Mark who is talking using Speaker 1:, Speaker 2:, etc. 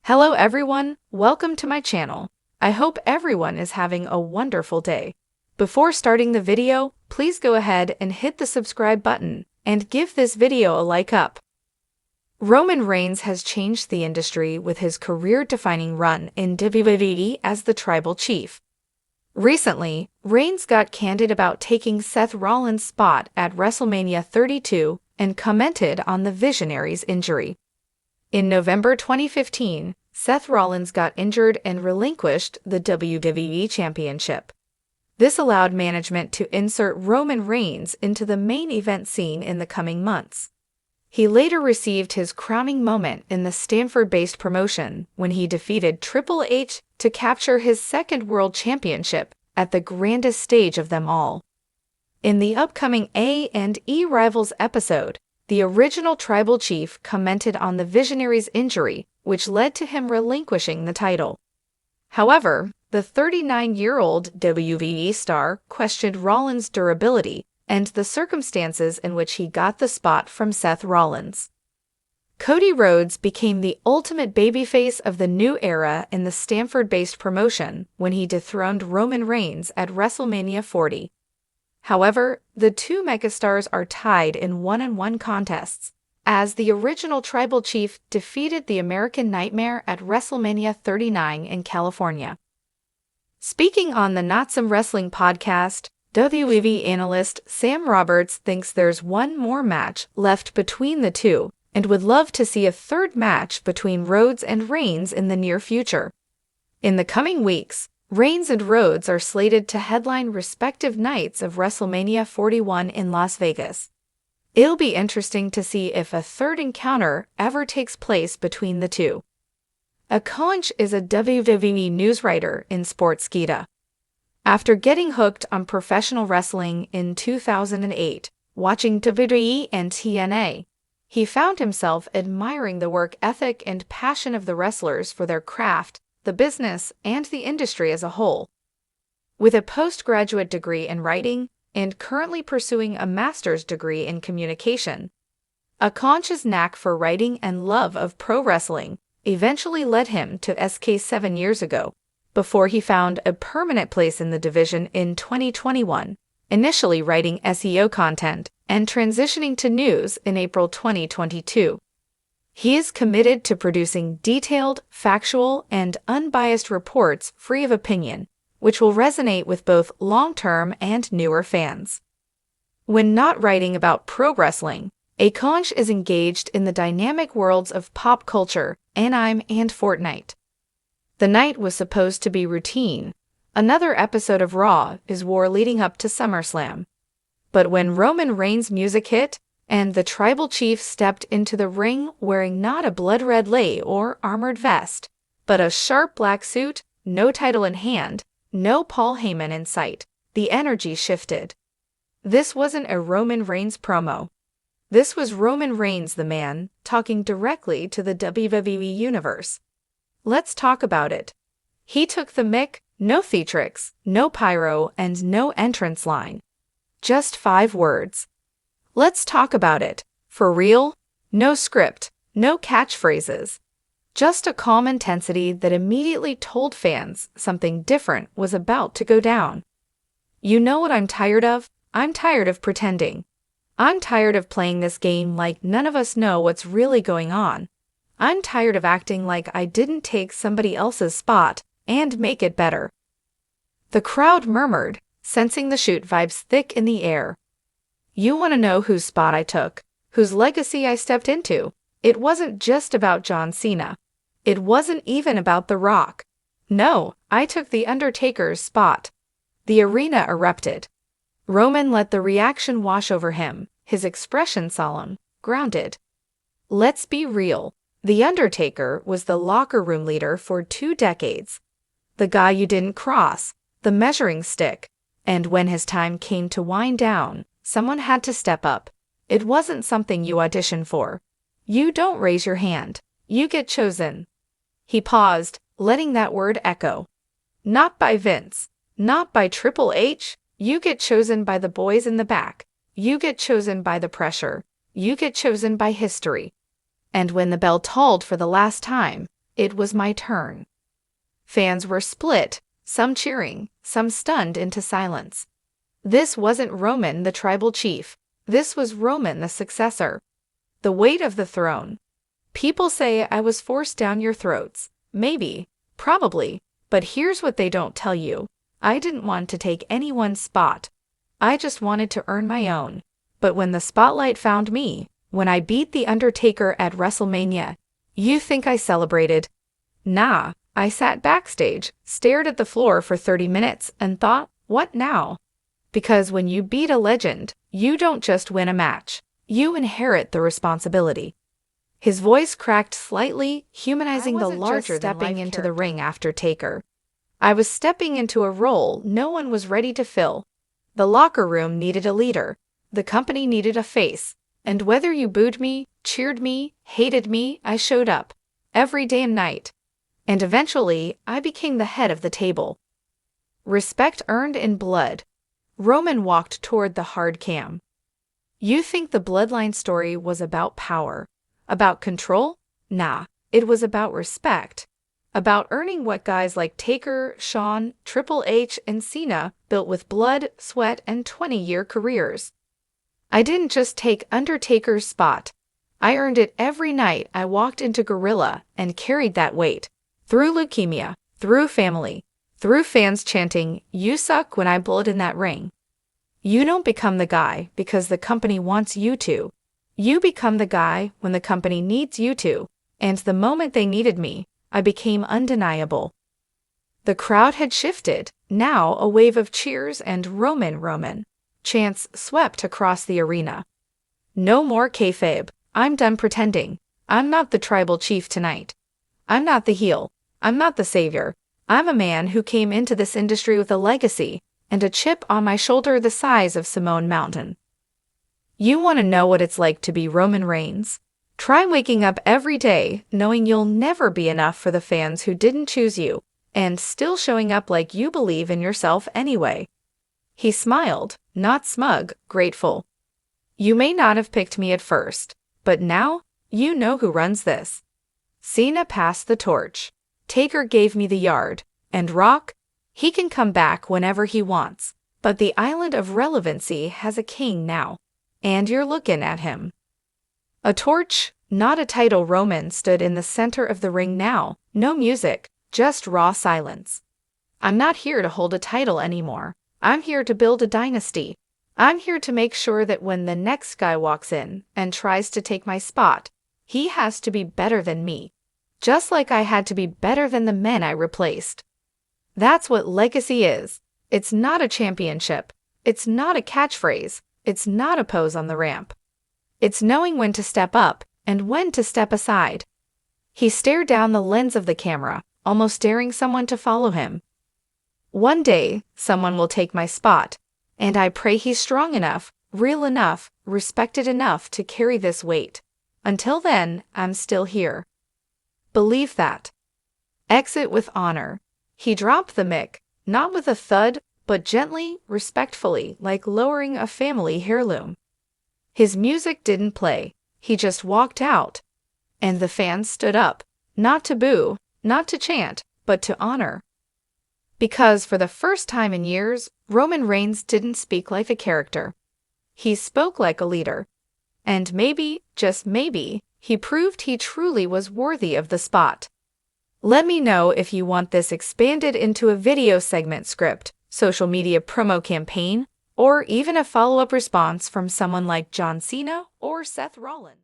Speaker 1: Hello everyone, welcome to my channel. I hope everyone is having a wonderful day. Before starting the video, please go ahead and hit the subscribe button and give this video a like up. Roman Reigns has changed the industry with his career-defining run in WWE as the Tribal Chief. Recently, Reigns got candid about taking Seth Rollins' spot at WrestleMania 32 and commented on the Visionary's injury. In November 2015, Seth Rollins got injured and relinquished the WWE Championship. This allowed management to insert Roman Reigns into the main event scene in the coming months. He later received his crowning moment in the Stanford-based promotion when he defeated Triple H to capture his second World Championship at the grandest stage of them all. In the upcoming A&E Rivals episode, the original Tribal Chief commented on the Visionary's injury, which led to him relinquishing the title. However, the 39-year-old WWE star questioned Rollins' durability and the circumstances in which he got the spot from Seth Rollins. Cody Rhodes became the ultimate babyface of the new era in the Stanford-based promotion when he dethroned Roman Reigns at WrestleMania 40. However, the two megastars are tied in one-on-one contests, as the original Tribal Chief defeated the American Nightmare at WrestleMania 39 in California. Speaking on the Not Some Wrestling podcast, WWE analyst Sam Roberts thinks there's one more match left between the two and would love to see a third match between Rhodes and Reigns in the near future. In the coming weeks, Reigns and Rhodes are slated to headline respective nights of WrestleMania 41 in Las Vegas. It'll be interesting to see if a third encounter ever takes place between the two. Akonch is a WWE news writer in Sportskeeda. After getting hooked on professional wrestling in 2008, watching WWE and TNA, he found himself admiring the work ethic and passion of the wrestlers for their craft, the business, and the industry as a whole. With a postgraduate degree in writing and currently pursuing a master's degree in communication, Akonch's knack for writing and love of pro wrestling eventually led him to SK 7 years ago, before he found a permanent place in the division in 2021, initially writing SEO content and transitioning to news in April 2022. He is committed to producing detailed, factual, and unbiased reports free of opinion, which will resonate with both long-term and newer fans. When not writing about pro wrestling, Akonch is engaged in the dynamic worlds of pop culture, anime, and Fortnite. The night was supposed to be routine. Another episode of Raw is war leading up to SummerSlam. But when Roman Reigns' music hit, and the Tribal Chief stepped into the ring wearing not a blood-red lei or armored vest, but a sharp black suit, no title in hand, no Paul Heyman in sight, the energy shifted. This wasn't a Roman Reigns promo. This was Roman Reigns the man, talking directly to the WWE Universe. Let's talk about it. He took the mic, no theatrics, no pyro, and no entrance line. Just 5 words. Let's talk about it. For real? No script, no catchphrases. Just a calm intensity that immediately told fans something different was about to go down. You know what I'm tired of? I'm tired of pretending. I'm tired of playing this game like none of us know what's really going on. I'm tired of acting like I didn't take somebody else's spot and make it better. The crowd murmured, sensing the shoot vibes thick in the air. You want to know whose spot I took, whose legacy I stepped into? It wasn't just about John Cena. It wasn't even about The Rock. No, I took The Undertaker's spot. The arena erupted. Roman let the reaction wash over him, his expression solemn, grounded. Let's be real. The Undertaker was the locker room leader for 2 decades. The guy you didn't cross, the measuring stick. And when his time came to wind down, someone had to step up. It wasn't something you audition for. You don't raise your hand. You get chosen. He paused, letting that word echo. Not by Vince. Not by Triple H. You get chosen by the boys in the back. You get chosen by the pressure. You get chosen by history. And when the bell tolled for the last time, It was my turn. Fans were split, some cheering, some stunned into silence. This wasn't Roman the tribal chief. This was Roman the successor. The weight of the throne. People say I was forced down your throats. Maybe, probably, but here's what they don't tell you. I didn't want to take anyone's spot. I just wanted to earn my own. But when the spotlight found me, when I beat The Undertaker at WrestleMania, you think I celebrated? Nah, I sat backstage, stared at the floor for 30 minutes, and thought, what now? Because when you beat a legend, you don't just win a match. You inherit the responsibility. His voice cracked slightly, humanizing the larger stepping into the ring after Taker. I was stepping into a role no one was ready to fill. The locker room needed a leader. The company needed a face. And whether you booed me, cheered me, hated me, I showed up. Every day and night. And eventually, I became the head of the table. Respect earned in blood. Roman walked toward the hard cam. You think the bloodline story was about power? About control? Nah, it was about respect. About earning what guys like Taker, Shawn, Triple H, and Cena built with blood, sweat, and 20-year careers. I didn't just take Undertaker's spot. I earned it every night I walked into Gorilla and carried that weight. Through leukemia, through family, through fans chanting, "You suck," when I bled in that ring. You don't become the guy because the company wants you to. You become the guy when the company needs you to. And the moment they needed me, I became undeniable. The crowd had shifted. Now a wave of cheers and Roman chants swept across the arena. No more kayfabe. I'm done pretending. I'm not the tribal chief tonight. I'm not the heel. I'm not the savior. I'm a man who came into this industry with a legacy and a chip on my shoulder the size of Simone Mountain. You want to know what it's like to be Roman Reigns? Try waking up every day knowing you'll never be enough for the fans who didn't choose you, and still showing up like you believe in yourself anyway. He smiled, not smug, grateful. You may not have picked me at first, but now you know who runs this. Cena passed the torch. Taker gave me the yard. And Rock? He can come back whenever he wants. But the island of relevancy has a king now. And you're looking at him. A torch, not a title. Roman stood in the center of the ring now. No music, just raw silence. I'm not here to hold a title anymore. I'm here to build a dynasty. I'm here to make sure that when the next guy walks in and tries to take my spot, he has to be better than me. Just like I had to be better than the men I replaced. That's what legacy is. It's not a championship. It's not a catchphrase. It's not a pose on the ramp. It's knowing when to step up and when to step aside. He stared down the lens of the camera, almost daring someone to follow him. One day, someone will take my spot, and I pray he's strong enough, real enough, respected enough to carry this weight. Until then, I'm still here. Believe that. Exit with honor. He dropped the mic, not with a thud, but gently, respectfully, like lowering a family heirloom. His music didn't play. He just walked out. And the fans stood up, not to boo, not to chant, but to honor. Because for the first time in years, Roman Reigns didn't speak like a character. He spoke like a leader. And maybe, just maybe, he proved he truly was worthy of the spot. Let me know if you want this expanded into a video segment script, social media promo campaign, or even a follow-up response from someone like John Cena or Seth Rollins.